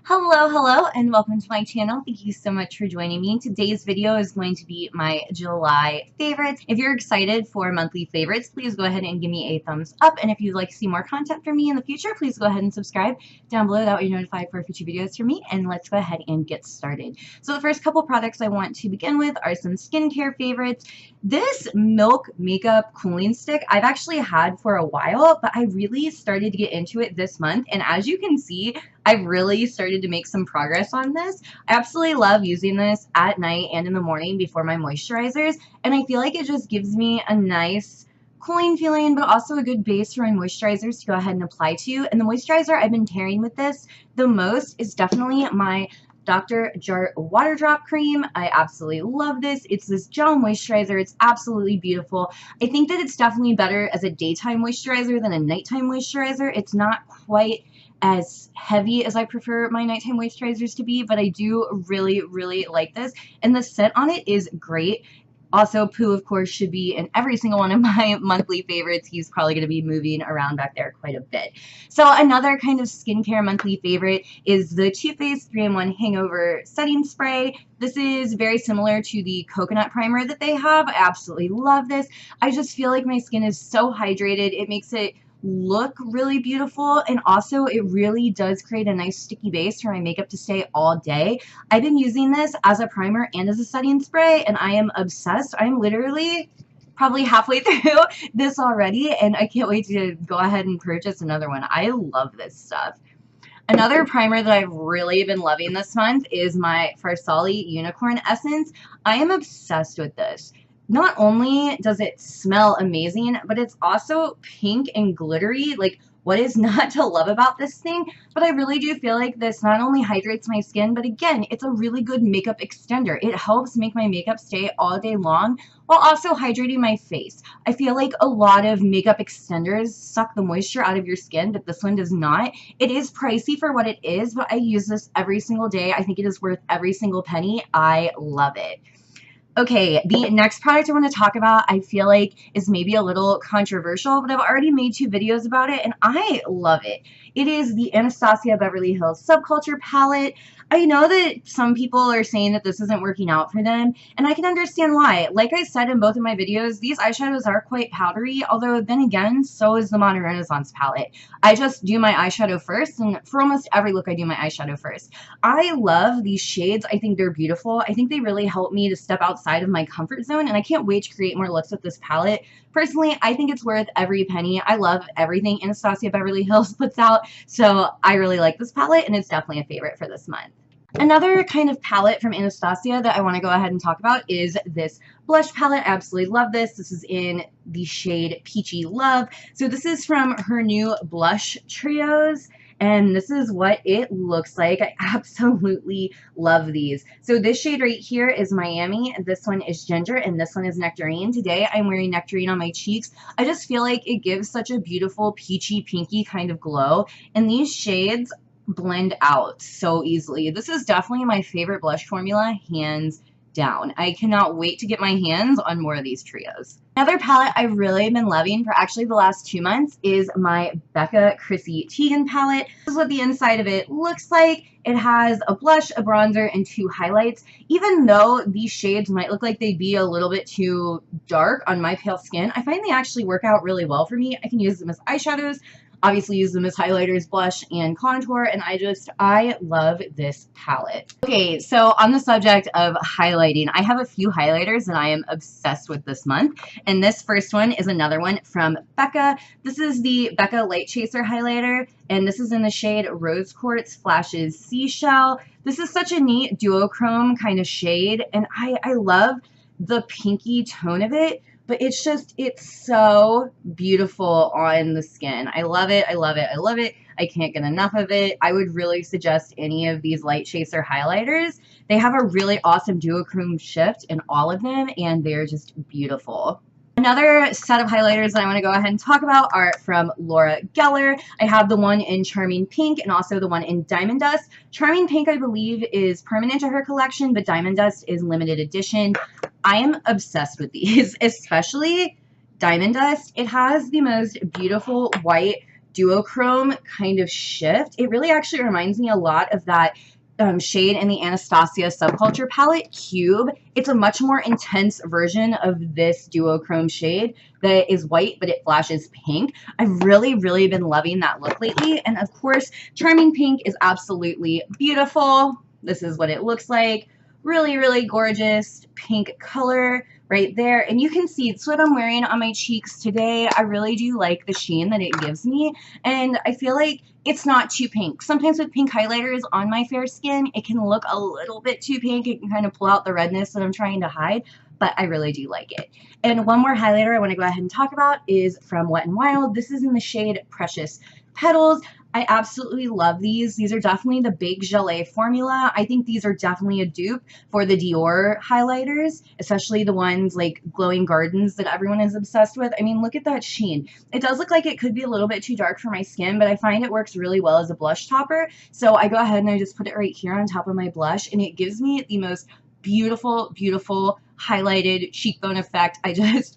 Hello, and welcome to my channel. Thank you so much for joining me. Today's video is going to be my July favorites. If you're excited for monthly favorites, please go ahead and give me a thumbs up. And if you'd like to see more content from me in the future, please go ahead and subscribe down below. That way you're notified for future videos from me. And let's go ahead and get started. So the first couple products I want to begin with are some skincare favorites. This Milk Makeup Cooling Stick I've actually had for a while, but I really started to get into it this month. And as you can see, I've really started to make some progress on this. I absolutely love using this at night and in the morning before my moisturizers, and I feel like it just gives me a nice cooling feeling, but also a good base for my moisturizers to go ahead and apply to. And the moisturizer I've been pairing with this the most is definitely my Dr. Jart Water Drop Cream. I absolutely love this. It's this gel moisturizer. It's absolutely beautiful. I think that it's definitely better as a daytime moisturizer than a nighttime moisturizer. It's not quite as heavy as I prefer my nighttime moisturizers to be, but I do really like this. And the scent on it is great. Also, Pooh, of course, should be in every single one of my monthly favorites. He's probably going to be moving around back there quite a bit. So another kind of skincare monthly favorite is the Too Faced 3-in-1 Hangover Setting Spray. This is very similar to the coconut primer that they have. I absolutely love this. I just feel like my skin is so hydrated. It makes it look really beautiful, and also it really does create a nice sticky base for my makeup to stay all day. I've been using this as a primer and as a setting spray, and I am obsessed. I'm literally probably halfway through this already, and I can't wait to go ahead and purchase another one. I love this stuff. Another primer that I've really been loving this month is my Farsali Unicorn Essence. I am obsessed with this. Not only does it smell amazing, but it's also pink and glittery. Like, what is not to love about this thing? But I really do feel like this not only hydrates my skin, but again, it's a really good makeup extender. It helps make my makeup stay all day long while also hydrating my face. I feel like a lot of makeup extenders suck the moisture out of your skin, but this one does not. It is pricey for what it is, but I use this every single day. I think it is worth every single penny. I love it. Okay, the next product I want to talk about, I feel like is maybe a little controversial, but I've already made 2 videos about it, and I love it. It is the Anastasia Beverly Hills Subculture Palette. I know that some people are saying that this isn't working out for them, and I can understand why. Like I said in both of my videos, these eyeshadows are quite powdery, although then again, so is the Modern Renaissance palette. I just do my eyeshadow first, and for almost every look, I do my eyeshadow first. I love these shades. I think they're beautiful. I think they really help me to step outside of my comfort zone, and I can't wait to create more looks with this palette. Personally, I think it's worth every penny. I love everything Anastasia Beverly Hills puts out, so I really like this palette, and it's definitely a favorite for this month. Another kind of palette from Anastasia that I want to go ahead and talk about is this blush palette. I absolutely love this. This is in the shade Peachy Love. So this is from her new blush trios, and this is what it looks like. I absolutely love these. So this shade right here is Miami, this one is Ginger, and this one is Nectarine. Today I'm wearing Nectarine on my cheeks. I just feel like it gives such a beautiful peachy pinky kind of glow, and these shades blend out so easily. This is definitely my favorite blush formula, hands down. I cannot wait to get my hands on more of these trios. Another palette I've really been loving for actually the last 2 months is my Becca Chrissy Teigen palette. This is what the inside of it looks like. It has a blush, a bronzer, and 2 highlights. Even though these shades might look like they'd be a little bit too dark on my pale skin, I find they actually work out really well for me. I can use them as eyeshadows, obviously use them as highlighters, blush, and contour, and I love this palette. Okay, so on the subject of highlighting, I have a few highlighters that I am obsessed with this month, and this first one is another one from Becca. This is the Becca Light Chaser highlighter, and this is in the shade Rose Quartz Flashes Seashell. This is such a neat duochrome kind of shade, and I love the pinky tone of it, but it's so beautiful on the skin. I love it. I love it. I love it. I can't get enough of it. I would really suggest any of these Light Chaser highlighters. They have a really awesome duochrome shift in all of them, and they're just beautiful. Another set of highlighters that I want to go ahead and talk about are from Laura Geller. I have the one in Charming Pink and also the one in Diamond Dust. Charming Pink, I believe, is permanent to her collection, but Diamond Dust is limited edition. I am obsessed with these, especially Diamond Dust. It has the most beautiful white duochrome kind of shift. It really actually reminds me a lot of that shade in the Anastasia Subculture palette, Cube. It's a much more intense version of this duochrome shade that is white, but it flashes pink. I've really been loving that look lately. And of course, Charming Pink is absolutely beautiful. This is what it looks like. Really gorgeous pink color right there. And you can see it's what I'm wearing on my cheeks today. I really do like the sheen that it gives me. And I feel like it's not too pink. Sometimes with pink highlighters on my fair skin, it can look a little bit too pink. It can kind of pull out the redness that I'm trying to hide, but I really do like it. And one more highlighter I want to go ahead and talk about is from Wet n Wild. This is in the shade Precious Petals. I absolutely love these. These are definitely the Big Gelée formula. I think these are definitely a dupe for the Dior highlighters, especially the ones like Glowing Gardens that everyone is obsessed with. I mean, look at that sheen. It does look like it could be a little bit too dark for my skin, but I find it works really well as a blush topper. So I go ahead and I just put it right here on top of my blush, and it gives me the most beautiful highlighted cheekbone effect.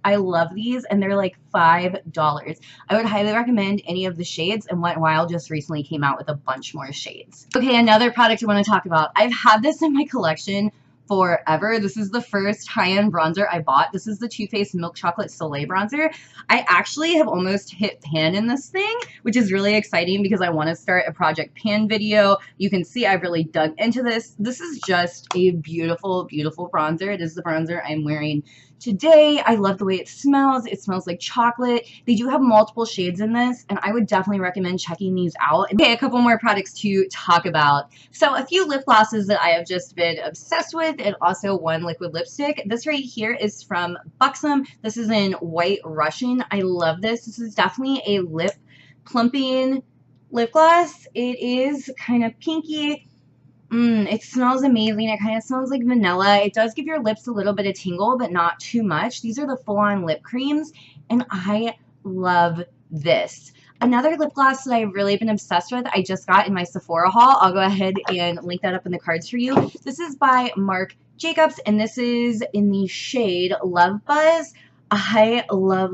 I love these, and they're like $5. I would highly recommend any of the shades, and Wet n Wild just recently came out with a bunch more shades. Okay, another product I want to talk about. I've had this in my collection forever. This is the first high-end bronzer I bought. This is the Too Faced Milk Chocolate Soleil bronzer. I actually have almost hit pan in this thing, which is really exciting because I want to start a Project Pan video. You can see I've really dug into this. This is just a beautiful bronzer. It is the bronzer I'm wearing today. I love the way it smells. It smells like chocolate. They do have multiple shades in this, and I would definitely recommend checking these out. Okay, a couple more products to talk about. So a few lip glosses that I have just been obsessed with, and also one liquid lipstick. This right here is from Buxom. This is in White Russian. I love this. This is definitely a lip plumping lip gloss. It is kind of pinky. It smells amazing. It kind of smells like vanilla. It does give your lips a little bit of tingle, but not too much. These are the full-on lip creams, and I love this. Another lip gloss that I've really been obsessed with, I just got in my Sephora haul. I'll go ahead and link that up in the cards for you. This is by Marc Jacobs, and this is in the shade Love Buzz. I love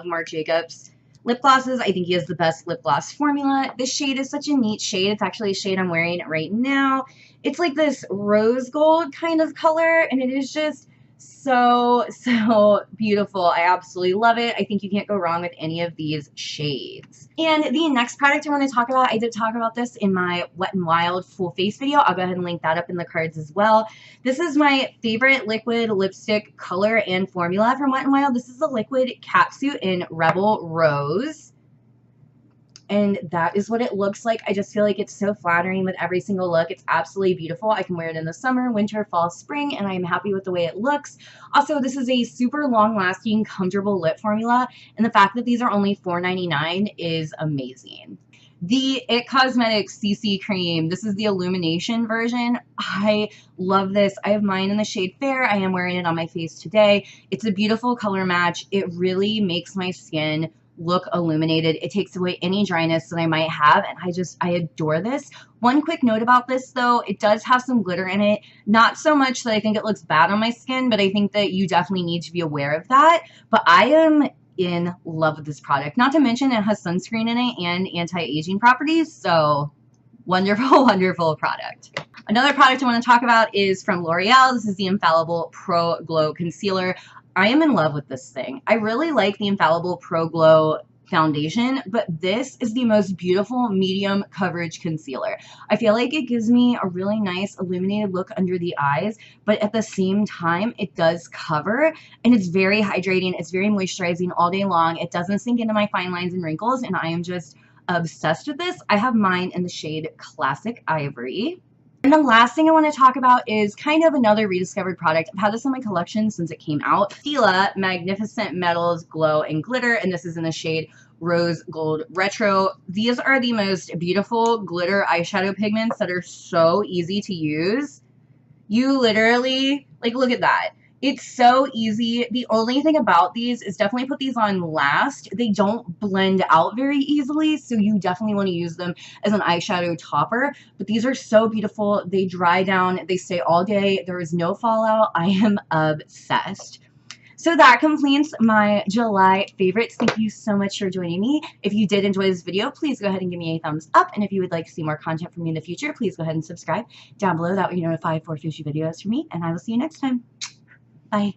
Marc Jacobs lip glosses. I think he has the best lip gloss formula. This shade is such a neat shade. It's actually a shade I'm wearing right now. It's like this rose gold kind of color, and it is just so beautiful. I absolutely love it. I think you can't go wrong with any of these shades. And the next product I want to talk about, I did talk about this in my Wet n Wild full face video. I'll go ahead and link that up in the cards as well. This is my favorite liquid lipstick color and formula from Wet n Wild. This is the liquid catsuit in Rebel Rose. And that is what it looks like. I just feel like it's so flattering with every single look. It's absolutely beautiful. I can wear it in the summer, winter, fall, spring, and I'm happy with the way it looks. Also, this is a super long-lasting, comfortable lip formula, and the fact that these are only $4.99 is amazing. The IT Cosmetics CC Cream. This is the illumination version. I love this. I have mine in the shade Fair. I am wearing it on my face today. It's a beautiful color match. It really makes my skin look illuminated. It takes away any dryness that I might have, and I adore this. One quick note about this though, it does have some glitter in it. Not so much that I think it looks bad on my skin, but I think that you definitely need to be aware of that. But I am in love with this product. Not to mention it has sunscreen in it and anti-aging properties, so wonderful product. Another product I want to talk about is from L'Oreal. This is the Infallible Pro Glow Concealer. I am in love with this thing. I really like the Infallible Pro Glow foundation, but this is the most beautiful medium coverage concealer. I feel like it gives me a really nice illuminated look under the eyes, but at the same time, it does cover, and it's very hydrating. It's very moisturizing all day long. It doesn't sink into my fine lines and wrinkles, and I am just obsessed with this. I have mine in the shade Classic Ivory. And the last thing I want to talk about is kind of another rediscovered product. I've had this in my collection since it came out. Fila Magnificent Metals Glow and Glitter, and this is in the shade Rose Gold Retro. These are the most beautiful glitter eyeshadow pigments that are so easy to use. You literally, like, look at that. It's so easy. The only thing about these is definitely put these on last. They don't blend out very easily, so you definitely want to use them as an eyeshadow topper. But these are so beautiful. They dry down. They stay all day. There is no fallout. I am obsessed. So that completes my July favorites. Thank you so much for joining me. If you did enjoy this video, please go ahead and give me a thumbs up. And if you would like to see more content from me in the future, please go ahead and subscribe down below. That way you're notified for future videos from me. And I will see you next time. Bye.